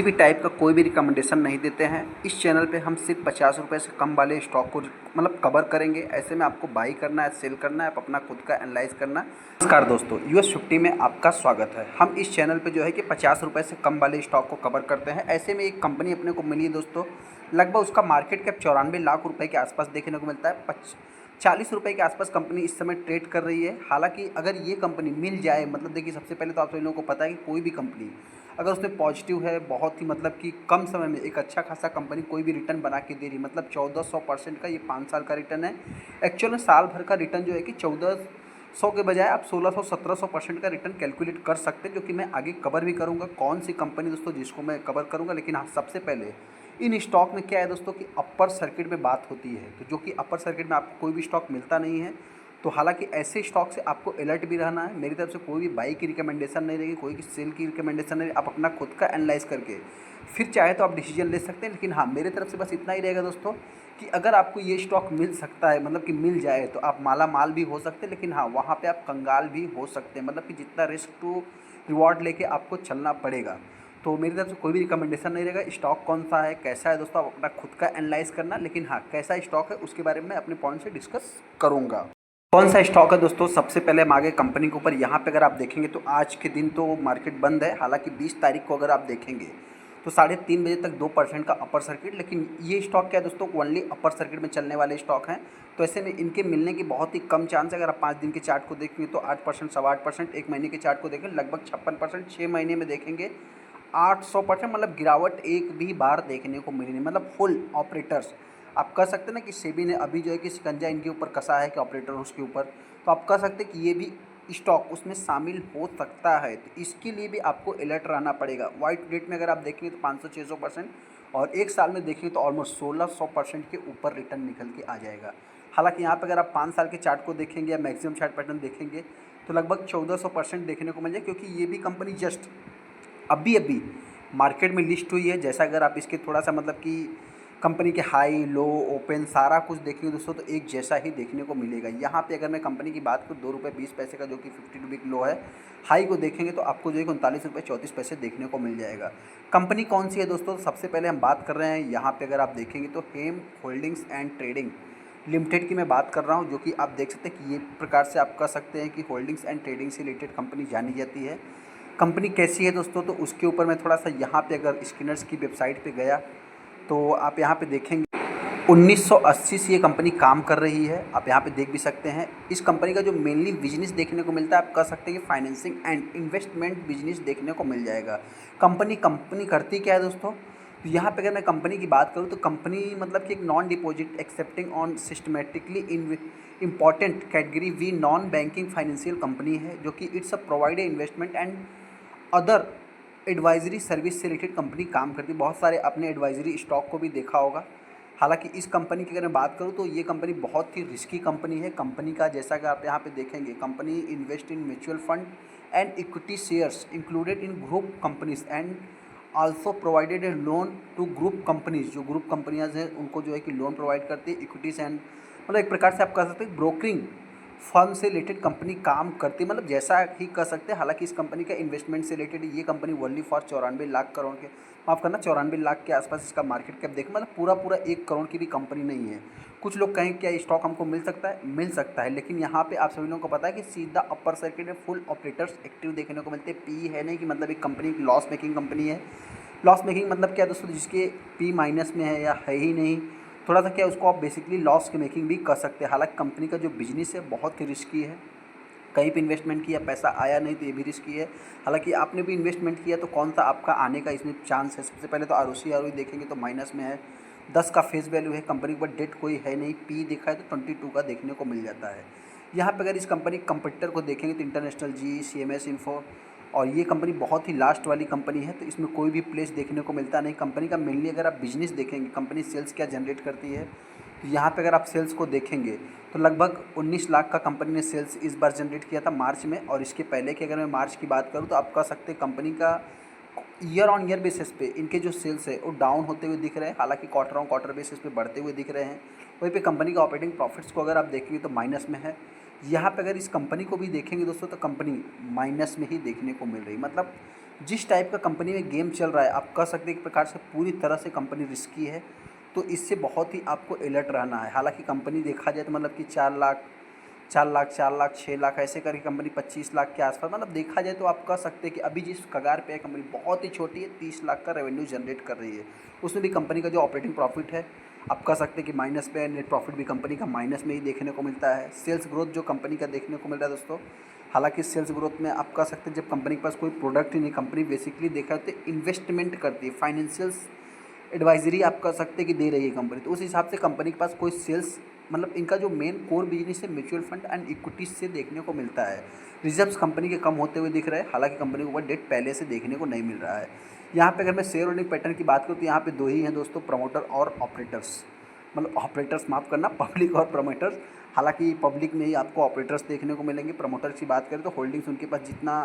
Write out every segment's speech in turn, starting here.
किसी भी टाइप का कोई भी रिकमेंडेशन नहीं देते हैं। इस चैनल पे हम सिर्फ 50 रुपये से कम वाले स्टॉक को कवर करेंगे। ऐसे में आपको बाई करना है, सेल करना है, आप अपना खुद का एनालाइज करना। नमस्कार दोस्तों, US50 में आपका स्वागत है। हम इस चैनल पे जो है कि 50 रुपये से कम वाले स्टॉक को कवर करते हैं। ऐसे में एक कंपनी अपने को मिली है दोस्तों, लगभग उसका मार्केट कैप 94 लाख रुपये के आसपास देखने को मिलता है। 40 रुपये के आसपास कंपनी इस समय ट्रेड कर रही है। हालांकि अगर ये कंपनी मिल जाए, देखिए सबसे पहले तो आप सभी लोगों को पता है कि कोई भी कंपनी अगर उसमें पॉजिटिव है, बहुत ही कि कम समय में एक अच्छा खासा कंपनी कोई भी रिटर्न बना के दे रही, 1400% का ये 5 साल का रिटर्न है। एक्चुअल में साल भर का रिटर्न जो है कि 1400 के बजाय आप 1600-1700% का रिटर्न कैलकुलेट कर सकते हैं, जो कि मैं आगे कवर भी करूँगा कौन सी कंपनी दोस्तों जिसको मैं कवर करूँगा। लेकिन हाँ, सबसे पहले इन स्टॉक में क्या है दोस्तों कि अपर सर्किट में बात होती है, तो जो कि अपर सर्किट में आपको कोई भी स्टॉक मिलता नहीं है। तो हालांकि ऐसे स्टॉक से आपको अलर्ट भी रहना है। मेरी तरफ से कोई भी बाई की रिकमेंडेशन नहीं रहेगी, कोई की सेल की रिकमेंडेशन नहीं। आप अपना खुद का एनालाइज करके फिर चाहे तो आप डिसीजन ले सकते हैं। लेकिन हाँ, मेरे तरफ से बस इतना ही रहेगा दोस्तों कि अगर आपको ये स्टॉक मिल सकता है, कि मिल जाए, तो आप माला माल भी हो सकते हैं। लेकिन हाँ, वहाँ पे आप कंगाल भी हो सकते हैं, कि जितना रिस्क टू रिवॉर्ड लेके आपको चलना पड़ेगा। तो मेरी तरफ से कोई भी रिकमेंडेशन नहीं रहेगा। स्टॉक कौन सा है, कैसा है दोस्तों, आप अपना खुद का एनालाइज करना। लेकिन हाँ, कैसा स्टॉक है उसके बारे में मैं अपने पॉइंट से डिस्कस करूँगा। कौन सा स्टॉक है दोस्तों, सबसे पहले हम आगे कंपनी के ऊपर। यहाँ पे अगर आप देखेंगे तो आज के दिन तो मार्केट बंद है। हालांकि 20 तारीख को अगर आप देखेंगे तो 3:30 बजे तक 2% का अपर सर्किट। लेकिन ये स्टॉक क्या है दोस्तों, ओनली अपर सर्किट में चलने वाले स्टॉक हैं। तो ऐसे में इनके मिलने की बहुत ही कम चांस है। अगर आप 5 दिन के चार्ट को देखेंगे तो 8%, 8.25%। 1 महीने के चार्ट को देखें लगभग 56%। 6 महीने में देखेंगे 800%। गिरावट एक भी बार देखने को मिली नहीं। फुल ऑपरेटर्स आप कह सकते हैं ना कि सेबी ने अभी जो है कि शिकंजा इनके ऊपर कसा है कि ऑपरेटर उसके ऊपर, तो आप कह सकते हैं कि ये भी स्टॉक उसमें शामिल हो सकता है। तो इसके लिए भी आपको अलर्ट रहना पड़ेगा। वाइट रेट में अगर आप देखेंगे तो 500-600%, और एक साल में देखेंगे तो ऑलमोस्ट 1600% के ऊपर रिटर्न निकल के आ जाएगा। हालांकि यहाँ पर अगर आप 5 साल के चार्ट को देखेंगे या मैक्सिमम चार्ट पैटर्न देखेंगे तो लगभग 1400% देखने को मिल जाए, क्योंकि ये भी कंपनी जस्ट अभी अभी मार्केट में लिस्ट हुई है। जैसा अगर आप इसके थोड़ा सा कि कंपनी के हाई लो ओपन सारा कुछ देखेंगे दोस्तों तो एक जैसा ही देखने को मिलेगा। यहाँ पे अगर मैं कंपनी की बात करूँ, 2 रुपये 20 पैसे का जो कि 52 वीक लो है, हाई को देखेंगे तो आपको जो है 39 रुपये 34 पैसे देखने को मिल जाएगा। कंपनी कौन सी है दोस्तों, सबसे पहले हम बात कर रहे हैं यहाँ पे अगर आप देखेंगे तो हेम होल्डिंग्स एंड ट्रेडिंग लिमिटेड की मैं बात कर रहा हूँ, जो कि आप देख सकते हैं कि ये प्रकार से आप कह सकते हैं कि होल्डिंग्स एंड ट्रेडिंग से रिलेटेड कंपनी जानी जाती है। कंपनी कैसी है दोस्तों, तो उसके ऊपर मैं थोड़ा सा यहाँ पे अगर स्किनर्स की वेबसाइट पे गया तो आप यहाँ पे देखेंगे 1980 से ये कंपनी काम कर रही है। आप यहाँ पे देख भी सकते हैं। इस कंपनी का जो मेनली बिजनेस देखने को मिलता है, आप कह सकते हैं कि फाइनेंसिंग एंड इन्वेस्टमेंट बिजनेस देखने को मिल जाएगा। कंपनी करती क्या है दोस्तों, तो यहाँ पे अगर मैं कंपनी की बात करूँ तो कंपनी कि एक non deposit accepting on systematically in important category we non banking financial company है, जो कि it's a provide investment and other advisory service से रिलेटेड कंपनी काम करती है। बहुत सारे अपने एडवाइजरी स्टॉक को भी देखा होगा। हालांकि इस कंपनी की अगर मैं बात करूं तो ये कंपनी बहुत ही रिस्की कंपनी है। कंपनी का जैसा कि आप यहाँ पे देखेंगे, company invest in mutual fund and equity shares included in group companies and also provided a loan to group companies. जो ग्रुप कंपनियाँ हैं उनको जो है कि लोन प्रोवाइड करती है। इक्विटीज एंड एक प्रकार से आप कह सकते हैं ब्रोकरिंग फर्म से रिलेटेड कंपनी काम करती है, जैसा ही कर सकते हैं। हालांकि इस कंपनी का इन्वेस्टमेंट से रिलेटेड ये company world for 94 lakh crore के, माफ़ करना 94 लाख के आसपास इसका मार्केट कैप देखें, पूरा 1 करोड़ की भी कंपनी नहीं है। कुछ लोग कहें क्या स्टॉक हमको मिल सकता है, मिल सकता है। लेकिन यहाँ पे आप सभी लोगों को पता है कि सीधा अपर सर्किट में फुल ऑपरेटर्स एक्टिव देखने को मिलते हैं। पी है नहीं कि एक कंपनी लॉस मेकिंग कंपनी है। लॉस मेकिंग क्या है दोस्तों, जिसके पी माइनस में है या है ही नहीं, थोड़ा सा क्या उसको आप बेसिकली लॉस की मेकिंग भी कर सकते हैं। हालांकि कंपनी का जो बिजनेस है बहुत ही रिस्की है। कहीं पे इन्वेस्टमेंट किया, पैसा आया नहीं तो ये भी रिस्की है। हालांकि आपने भी इन्वेस्टमेंट किया तो कौन सा आपका आने का इसमें चांस है। सबसे पहले तो आर देखेंगे तो माइनस में है। 10 का फेस वैल्यू है। कंपनी के ऊपर डेट कोई है नहीं। पी दिखा है तो 22 का देखने को मिल जाता है। यहाँ पर अगर इस कंपनी कंपटीटर को देखेंगे तो इंटरनेशनल जी, CMS इन्फो, और ये कंपनी बहुत ही लास्ट वाली कंपनी है, तो इसमें कोई भी प्लेस देखने को मिलता नहीं। कंपनी का मेनली अगर आप बिजनेस देखेंगे, कंपनी सेल्स क्या जनरेट करती है, तो यहाँ पे अगर आप सेल्स को देखेंगे तो लगभग 19 लाख का कंपनी ने सेल्स इस बार जनरेट किया था मार्च में। और इसके पहले की अगर मैं मार्च की बात करूँ तो आप कह सकते हैं कंपनी का ईयर ऑन ईयर बेसिस पे इनके जो सेल्स है वो डाउन होते हुए दिख रहे हैं। हालांकि क्वार्टर ऑन क्वार्टर बेसिस पे बढ़ते हुए दिख रहे हैं। वहीं पे कंपनी का ऑपरेटिंग प्रॉफिट्स को अगर आप देखेंगे तो माइनस में है। यहाँ पे अगर इस कंपनी को भी देखेंगे दोस्तों तो कंपनी माइनस में ही देखने को मिल रही। जिस टाइप का कंपनी में गेम चल रहा है, आप कह सकते हैं एक प्रकार से पूरी तरह से कंपनी रिस्की है। तो इससे बहुत ही आपको अलर्ट रहना है। हालांकि कंपनी देखा जाए तो मतलब कि 4 लाख 4 लाख 4 लाख 6 लाख ऐसे करके कंपनी 25 लाख के आसपास, मतलब देखा जाए तो आप कह सकते हैं कि अभी जिस कगार पे है कंपनी बहुत ही छोटी है, 30 लाख का रेवेन्यू जनरेट कर रही है। उसमें भी कंपनी का जो ऑपरेटिंग प्रॉफिट है आप कह सकते हैं कि माइनस पे है। नेट प्रॉफिट भी कंपनी का माइनस में ही देखने को मिलता है। सेल्स ग्रोथ जो कंपनी का देखने को मिल रहा है दोस्तों, हालांकि सेल्स ग्रोथ में आप कह सकते हैं जब कंपनी के पास कोई प्रोडक्ट ही नहीं, कंपनी बेसिकली देखा तो इन्वेस्टमेंट करती है, फाइनेंशियल्स एडवाइजरी आप कह सकते हैं कि दे रही है कंपनी। तो उस हिसाब से कंपनी के पास कोई सेल्स, मतलब इनका जो मेन कोर बिजनेस है म्यूचुअल फंड एंड इक्विटीज से देखने को मिलता है। रिजर्व्स कंपनी के कम होते हुए दिख रहे हैं, हालांकि कंपनी के ऊपर डेट पहले से देखने को नहीं मिल रहा है। यहाँ पे अगर मैं शेयर होल्डिंग पैटर्न की बात करूँ तो यहाँ पे दो ही हैं दोस्तों, प्रमोटर और ऑपरेटर्स। मतलब ऑपरेटर्स माफ़ करना, पब्लिक और प्रमोटर्स। हालांकि पब्लिक में ही आपको ऑपरेटर्स देखने को मिलेंगे। प्रमोटर्स की बात करें तो होल्डिंग्स उनके पास जितना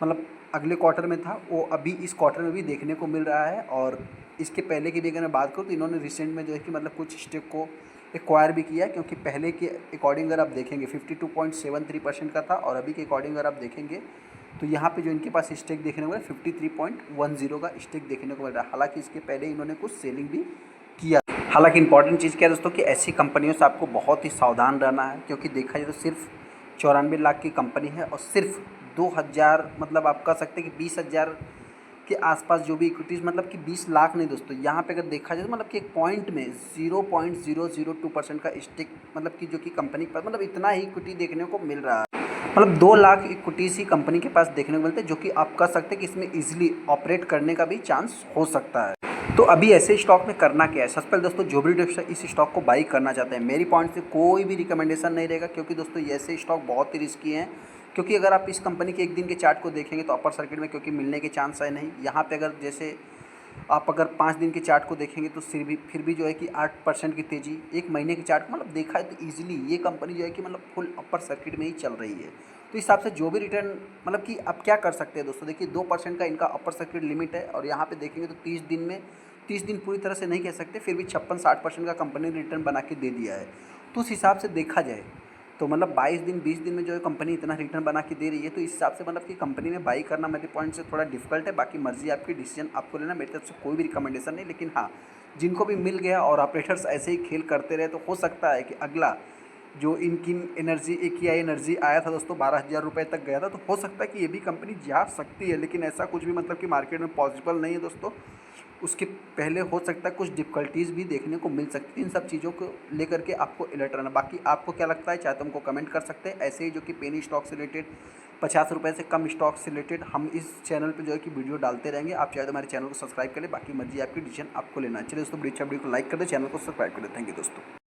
मतलब अगले क्वार्टर में था वो अभी इस क्वार्टर में भी देखने को मिल रहा है। और इसके पहले की भी अगर मैं बात करूँ तो इन्होंने रिसेंट में जो है कि मतलब कुछ स्टेक को एक्वायर भी किया है, क्योंकि पहले के अकॉर्डिंग अगर आप देखेंगे 52.73% का था और अभी के अकॉर्डिंग अगर आप देखेंगे तो यहाँ पे जो इनके पास स्टेक देखने को मिला 53.10 का स्टेक देखने को मिल रहा है। हालांकि इसके पहले इन्होंने कुछ सेलिंग भी किया। हालांकि इंपॉर्टेंट चीज़ क्या है दोस्तों कि ऐसी कंपनियों से आपको बहुत ही सावधान रहना है, क्योंकि देखा जाए तो सिर्फ 94 लाख की कंपनी है और सिर्फ 2000, मतलब आप कह सकते हैं कि 20,000 के आसपास जो भी इक्विटीज़, मतलब कि 20 लाख नहीं दोस्तों, यहाँ पे अगर देखा जाए तो मतलब कि एक पॉइंट में 0.002% का स्टेक, मतलब कि जो कि कंपनी के पास मतलब इतना ही इक्विटी देखने को मिल रहा है। मतलब 2 लाख इक्विटीज़ ही कंपनी के पास देखने को मिलते हैं, जो कि आप कह सकते हैं कि इसमें ईजिली ऑपरेट करने का भी चांस हो सकता है। तो अभी ऐसे स्टॉक में करना क्या है? सबसे पहले दोस्तों जो भी इस स्टॉक को बाई करना चाहते हैं, मेरी पॉइंट से कोई भी रिकमेंडेशन नहीं रहेगा, क्योंकि दोस्तों ये ऐसे स्टॉक बहुत ही रिस्की हैं। क्योंकि अगर आप इस कंपनी के एक दिन के चार्ट को देखेंगे तो अपर सर्किट में क्योंकि मिलने के चांस है नहीं। यहाँ पे अगर जैसे आप अगर 5 दिन के चार्ट को देखेंगे तो फिर भी जो है कि 8% की तेज़ी, एक महीने के चार्ट को मतलब देखा है तो ईजिली ये कंपनी जो है कि मतलब फुल अपर सर्किट में ही चल रही है। तो इस हिसाब से जो भी रिटर्न, मतलब कि आप क्या कर सकते हैं दोस्तों, देखिए 2% का इनका अपर सर्किट लिमिट है और यहाँ पे देखेंगे तो 30 दिन पूरी तरह से नहीं कह सकते, फिर भी 56-60% का कंपनी ने रिटर्न बना के दे दिया है। तो उस हिसाब से देखा जाए तो मतलब 22 दिन 20 दिन में जो है कंपनी इतना रिटर्न बना के दे रही है, तो इस हिसाब से मतलब कि कंपनी में बाई करना मेरे पॉइंट से थोड़ा डिफिकल्ट है। बाकी मर्जी आपकी, डिसीजन आपको लेना, मेरी तरफ से कोई भी रिकमेंडेशन नहीं। लेकिन हाँ, जिनको भी मिल गया और ऑपरेटर्स ऐसे ही खेल करते रहे तो हो सकता है कि अगला जो इनकिन एनर्जी AKI एनर्जी आया था दोस्तों, 12,000 रुपये तक गया था, तो हो सकता है कि ये भी कंपनी जा सकती है। लेकिन ऐसा कुछ भी मतलब कि मार्केट में पॉसिबल नहीं है दोस्तों। उसके पहले हो सकता है कुछ डिफ़िकल्टीज़ भी देखने को मिल सकती है। इन सब चीज़ों को लेकर के आपको अलर्ट रहना। बाकी आपको क्या लगता है चाहे तो हमको कमेंट कर सकते हैं। ऐसे ही जो कि पेनी स्टॉक से रिलेटेड 50 रुपये से कम स्टॉक से रिलेटेड हम इस चैनल पे जो है कि वीडियो डालते रहेंगे। आप चाहे तो हमारे चैनल को सब्सक्राइब करें, बाकी मर्जी आपकी, डिसीजन आपको लेना है। चलिए दोस्तों, वीडियो को लाइक कर दें, चैनल को सब्सक्राइब कर दें। थैंक यू दोस्तों।